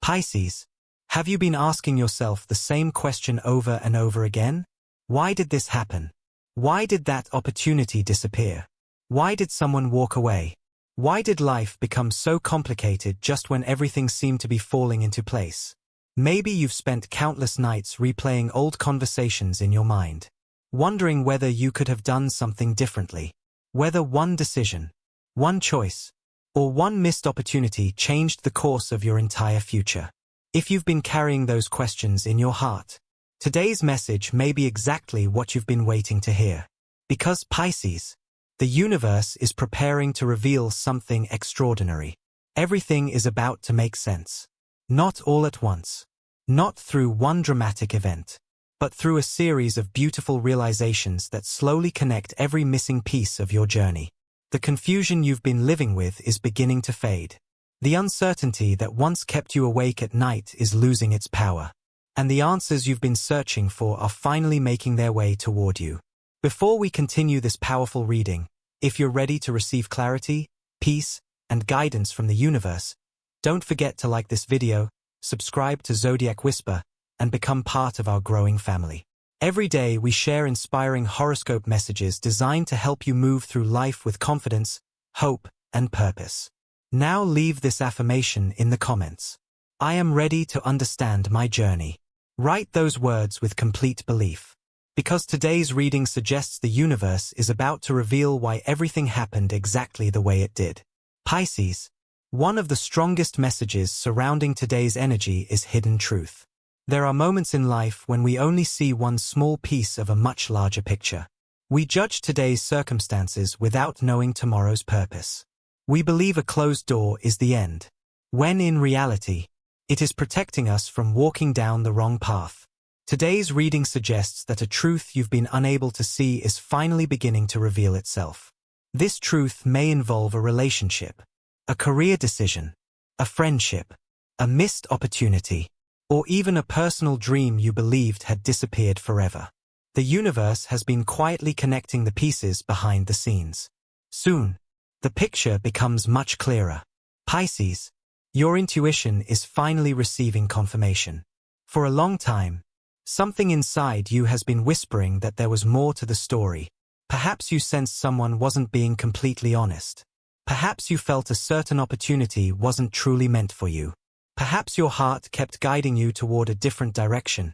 Pisces, have you been asking yourself the same question over and over again? Why did this happen? Why did that opportunity disappear? Why did someone walk away? Why did life become so complicated just when everything seemed to be falling into place? Maybe you've spent countless nights replaying old conversations in your mind, wondering whether you could have done something differently, whether one decision, one choice, or one missed opportunity changed the course of your entire future. If you've been carrying those questions in your heart, today's message may be exactly what you've been waiting to hear. Because Pisces, the universe is preparing to reveal something extraordinary. Everything is about to make sense. Not all at once. Not through one dramatic event, but through a series of beautiful realizations that slowly connect every missing piece of your journey. The confusion you've been living with is beginning to fade. The uncertainty that once kept you awake at night is losing its power. And the answers you've been searching for are finally making their way toward you. Before we continue this powerful reading, if you're ready to receive clarity, peace, and guidance from the universe, don't forget to like this video, subscribe to Zodiac Whisper, and become part of our growing family. Every day we share inspiring horoscope messages designed to help you move through life with confidence, hope, and purpose. Now leave this affirmation in the comments. I am ready to understand my journey. Write those words with complete belief. Because today's reading suggests the universe is about to reveal why everything happened exactly the way it did. Pisces, one of the strongest messages surrounding today's energy is hidden truth. There are moments in life when we only see one small piece of a much larger picture. We judge today's circumstances without knowing tomorrow's purpose. We believe a closed door is the end, when in reality, it is protecting us from walking down the wrong path. Today's reading suggests that a truth you've been unable to see is finally beginning to reveal itself. This truth may involve a relationship, a career decision, a friendship, a missed opportunity, or even a personal dream you believed had disappeared forever. The universe has been quietly connecting the pieces behind the scenes. Soon, the picture becomes much clearer. Pisces, your intuition is finally receiving confirmation. For a long time, something inside you has been whispering that there was more to the story. Perhaps you sensed someone wasn't being completely honest. Perhaps you felt a certain opportunity wasn't truly meant for you. Perhaps your heart kept guiding you toward a different direction,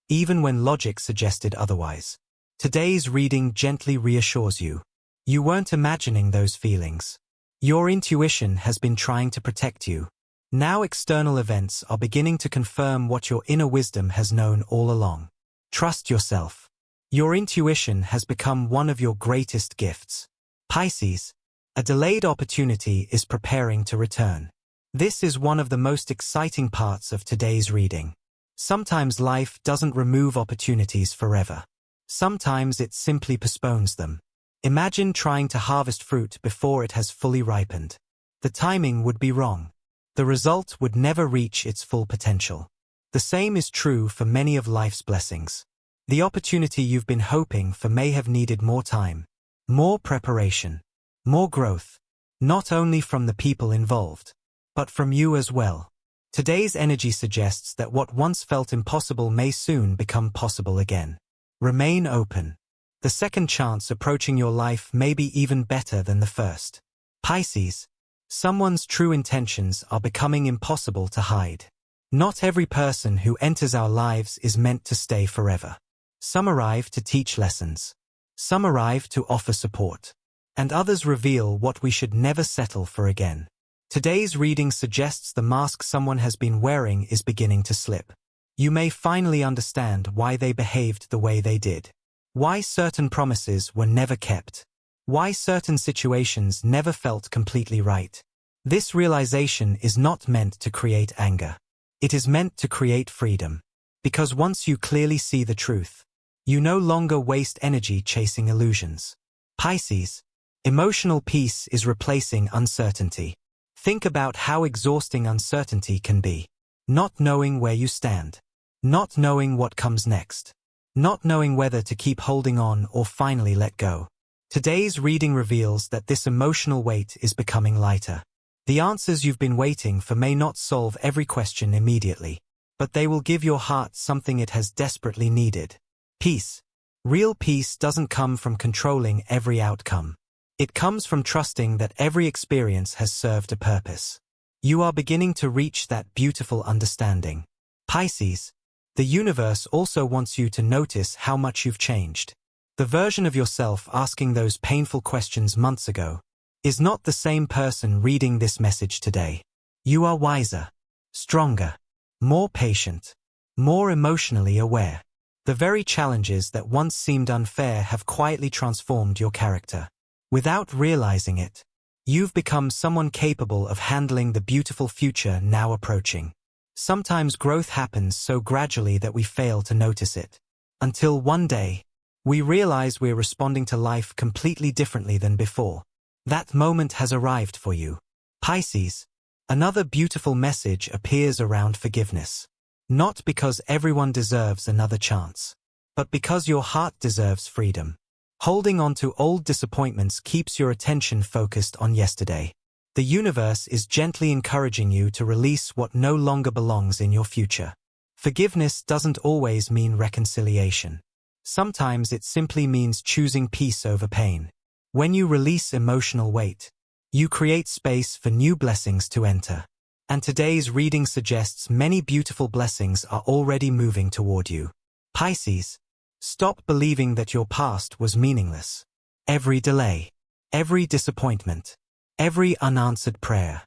even when logic suggested otherwise. Today's reading gently reassures you. You weren't imagining those feelings. Your intuition has been trying to protect you. Now external events are beginning to confirm what your inner wisdom has known all along. Trust yourself. Your intuition has become one of your greatest gifts. Pisces, a delayed opportunity is preparing to return. This is one of the most exciting parts of today's reading. Sometimes life doesn't remove opportunities forever. Sometimes it simply postpones them. Imagine trying to harvest fruit before it has fully ripened. The timing would be wrong. The result would never reach its full potential. The same is true for many of life's blessings. The opportunity you've been hoping for may have needed more time, more preparation, more growth, not only from the people involved, but from you as well. Today's energy suggests that what once felt impossible may soon become possible again. Remain open. The second chance approaching your life may be even better than the first. Pisces, someone's true intentions are becoming impossible to hide. Not every person who enters our lives is meant to stay forever. Some arrive to teach lessons. Some arrive to offer support. And others reveal what we should never settle for again. Today's reading suggests the mask someone has been wearing is beginning to slip. You may finally understand why they behaved the way they did. Why certain promises were never kept. Why certain situations never felt completely right. This realization is not meant to create anger. It is meant to create freedom. Because once you clearly see the truth, you no longer waste energy chasing illusions. Pisces, emotional peace is replacing uncertainty. Think about how exhausting uncertainty can be. Not knowing where you stand. Not knowing what comes next. Not knowing whether to keep holding on or finally let go. Today's reading reveals that this emotional weight is becoming lighter. The answers you've been waiting for may not solve every question immediately, but they will give your heart something it has desperately needed. Peace. Real peace doesn't come from controlling every outcome. It comes from trusting that every experience has served a purpose. You are beginning to reach that beautiful understanding. Pisces. The universe also wants you to notice how much you've changed. The version of yourself asking those painful questions months ago is not the same person reading this message today. You are wiser, stronger, more patient, more emotionally aware. The very challenges that once seemed unfair have quietly transformed your character. Without realizing it, you've become someone capable of handling the beautiful future now approaching. Sometimes growth happens so gradually that we fail to notice it. Until one day, we realize we're responding to life completely differently than before. That moment has arrived for you. Pisces. Another beautiful message appears around forgiveness. Not because everyone deserves another chance, but because your heart deserves freedom. Holding on to old disappointments keeps your attention focused on yesterday. The universe is gently encouraging you to release what no longer belongs in your future. Forgiveness doesn't always mean reconciliation. Sometimes it simply means choosing peace over pain. When you release emotional weight, you create space for new blessings to enter. And today's reading suggests many beautiful blessings are already moving toward you. Pisces. Stop believing that your past was meaningless. Every delay, every disappointment, every unanswered prayer,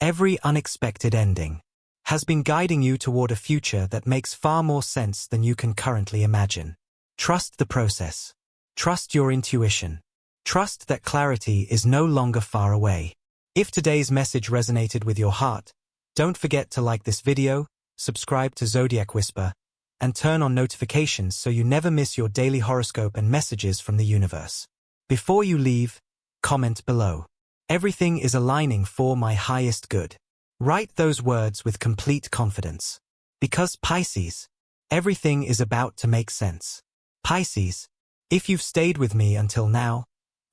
every unexpected ending has been guiding you toward a future that makes far more sense than you can currently imagine. Trust the process. Trust your intuition. Trust that clarity is no longer far away. If today's message resonated with your heart, don't forget to like this video, subscribe to Zodiac Whisper, and turn on notifications so you never miss your daily horoscope and messages from the universe. Before you leave, comment below. Everything is aligning for my highest good. Write those words with complete confidence. Because Pisces, everything is about to make sense. Pisces, if you've stayed with me until now,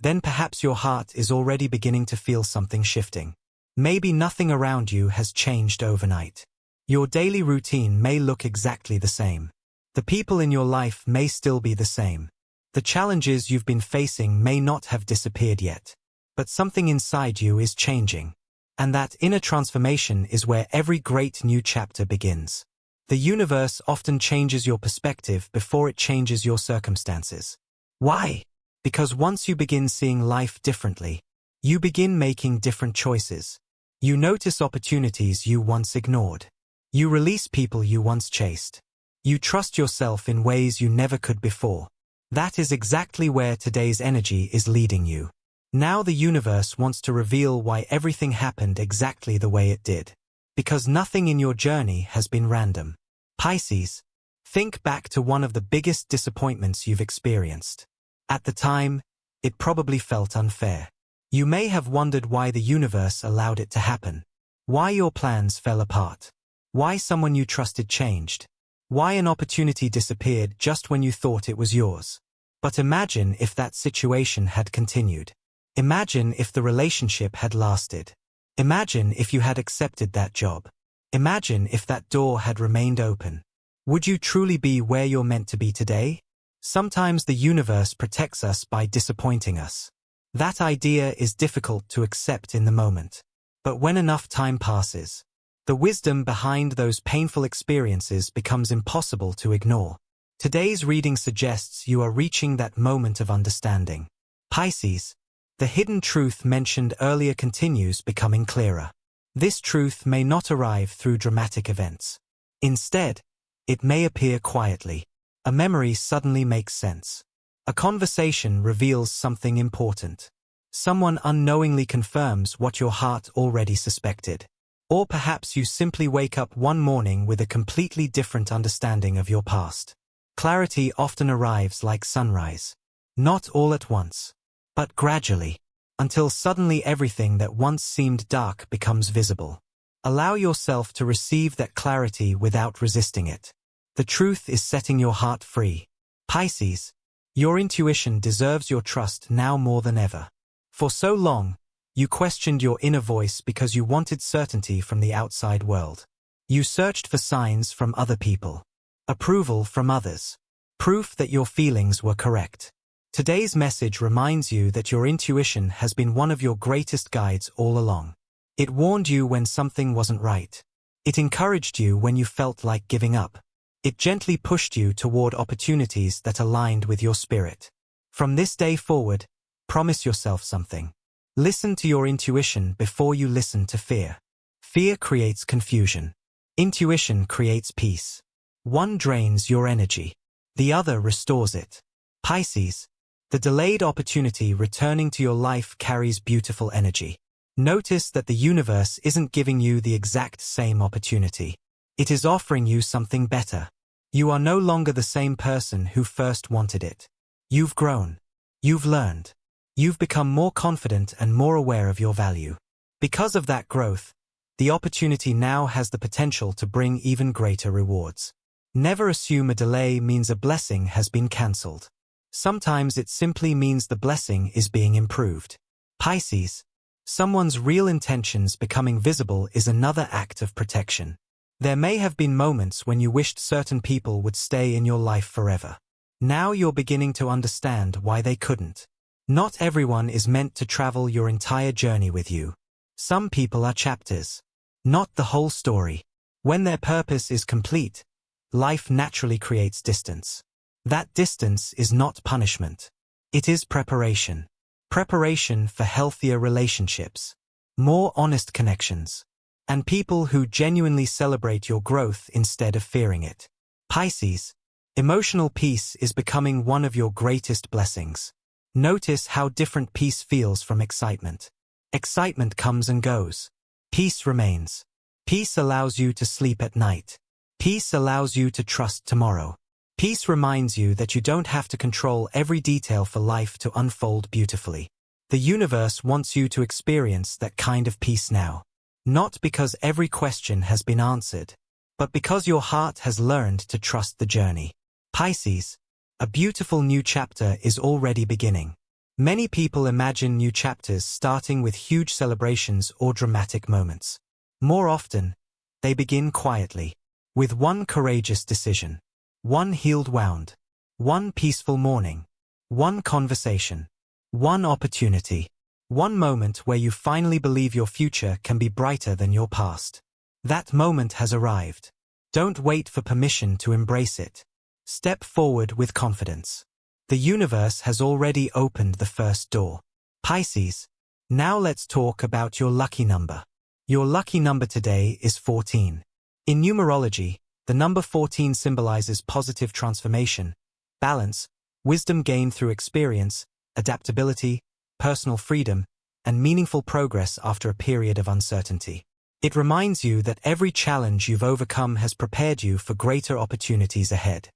then perhaps your heart is already beginning to feel something shifting. Maybe nothing around you has changed overnight. Your daily routine may look exactly the same. The people in your life may still be the same. The challenges you've been facing may not have disappeared yet. But something inside you is changing. And that inner transformation is where every great new chapter begins. The universe often changes your perspective before it changes your circumstances. Why? Because once you begin seeing life differently, you begin making different choices. You notice opportunities you once ignored. You release people you once chased. You trust yourself in ways you never could before. That is exactly where today's energy is leading you. Now the universe wants to reveal why everything happened exactly the way it did. Because nothing in your journey has been random. Pisces, think back to one of the biggest disappointments you've experienced. At the time, it probably felt unfair. You may have wondered why the universe allowed it to happen. Why your plans fell apart. Why someone you trusted changed. Why an opportunity disappeared just when you thought it was yours. But imagine if that situation had continued. Imagine if the relationship had lasted. Imagine if you had accepted that job. Imagine if that door had remained open. Would you truly be where you're meant to be today? Sometimes the universe protects us by disappointing us. That idea is difficult to accept in the moment. But when enough time passes, the wisdom behind those painful experiences becomes impossible to ignore. Today's reading suggests you are reaching that moment of understanding. Pisces, the hidden truth mentioned earlier continues becoming clearer. This truth may not arrive through dramatic events. Instead, it may appear quietly. A memory suddenly makes sense. A conversation reveals something important. Someone unknowingly confirms what your heart already suspected. Or perhaps you simply wake up one morning with a completely different understanding of your past. Clarity often arrives like sunrise. Not all at once, but gradually, until suddenly everything that once seemed dark becomes visible. Allow yourself to receive that clarity without resisting it. The truth is setting your heart free. Pisces, your intuition deserves your trust now more than ever. For so long, You questioned your inner voice because you wanted certainty from the outside world. You searched for signs from other people, approval from others, proof that your feelings were correct. Today's message reminds you that your intuition has been one of your greatest guides all along. It warned you when something wasn't right. It encouraged you when you felt like giving up. It gently pushed you toward opportunities that aligned with your spirit. From this day forward, promise yourself something. Listen to your intuition before you listen to fear. Fear creates confusion. Intuition creates peace. One drains your energy. The other restores it. Pisces, the delayed opportunity returning to your life carries beautiful energy. Notice that the universe isn't giving you the exact same opportunity. It is offering you something better. You are no longer the same person who first wanted it. You've grown. You've learned. You've become more confident and more aware of your value. Because of that growth, the opportunity now has the potential to bring even greater rewards. Never assume a delay means a blessing has been cancelled. Sometimes it simply means the blessing is being improved. Pisces, someone's real intentions becoming visible is another act of protection. There may have been moments when you wished certain people would stay in your life forever. Now you're beginning to understand why they couldn't. Not everyone is meant to travel your entire journey with you. Some people are chapters, not the whole story. When their purpose is complete, life naturally creates distance. That distance is not punishment. It is preparation. Preparation for healthier relationships, more honest connections, and people who genuinely celebrate your growth instead of fearing it. Pisces, emotional peace is becoming one of your greatest blessings. Notice how different peace feels from excitement. Excitement comes and goes. Peace remains. Peace allows you to sleep at night. Peace allows you to trust tomorrow. Peace reminds you that you don't have to control every detail for life to unfold beautifully. The universe wants you to experience that kind of peace now. Not because every question has been answered, but because your heart has learned to trust the journey. Pisces, a beautiful new chapter is already beginning. Many people imagine new chapters starting with huge celebrations or dramatic moments. More often, they begin quietly, with one courageous decision, one healed wound, one peaceful morning, one conversation, one opportunity, one moment where you finally believe your future can be brighter than your past. That moment has arrived. Don't wait for permission to embrace it. Step forward with confidence. The universe has already opened the first door. Pisces, now let's talk about your lucky number. Your lucky number today is 14. In numerology, the number 14 symbolizes positive transformation, balance, wisdom gained through experience, adaptability, personal freedom, and meaningful progress after a period of uncertainty. It reminds you that every challenge you've overcome has prepared you for greater opportunities ahead.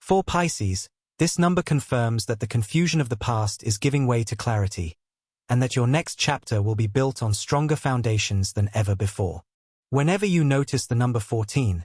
For Pisces, this number confirms that the confusion of the past is giving way to clarity, and that your next chapter will be built on stronger foundations than ever before. Whenever you notice the number 14,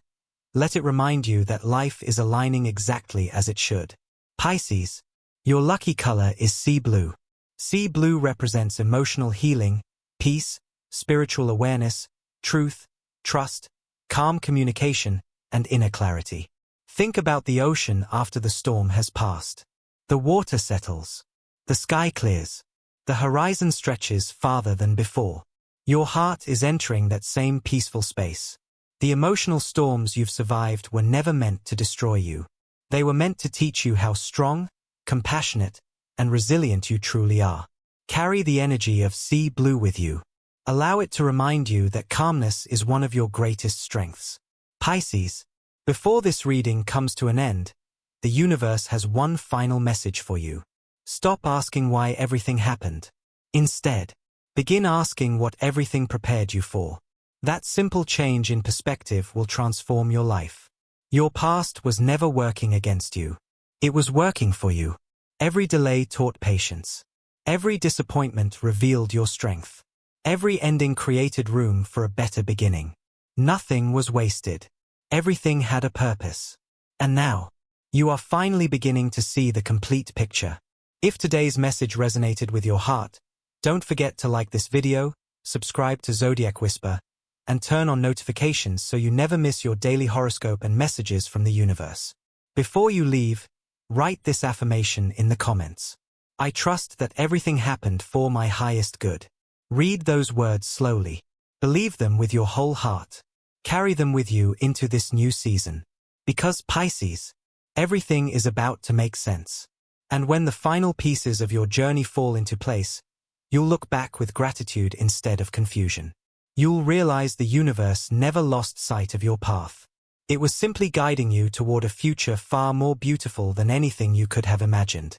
let it remind you that life is aligning exactly as it should. Pisces, your lucky color is sea blue. Sea blue represents emotional healing, peace, spiritual awareness, truth, trust, calm communication, and inner clarity. Think about the ocean after the storm has passed. The water settles. The sky clears. The horizon stretches farther than before. Your heart is entering that same peaceful space. The emotional storms you've survived were never meant to destroy you. They were meant to teach you how strong, compassionate, and resilient you truly are. Carry the energy of sea blue with you. Allow it to remind you that calmness is one of your greatest strengths. Pisces, before this reading comes to an end, the universe has one final message for you. Stop asking why everything happened. Instead, begin asking what everything prepared you for. That simple change in perspective will transform your life. Your past was never working against you. It was working for you. Every delay taught patience. Every disappointment revealed your strength. Every ending created room for a better beginning. Nothing was wasted. Everything had a purpose. And now, you are finally beginning to see the complete picture. If today's message resonated with your heart, Don't forget to like this video, subscribe to Zodiac Whisper, and turn on notifications so you never miss your daily horoscope and messages from the universe. Before you leave, write this affirmation in the comments. I trust that everything happened for my highest good. Read those words slowly. Believe them with your whole heart. Carry them with you into this new season. Because Pisces, everything is about to make sense. And when the final pieces of your journey fall into place, you'll look back with gratitude instead of confusion. You'll realize the universe never lost sight of your path. It was simply guiding you toward a future far more beautiful than anything you could have imagined.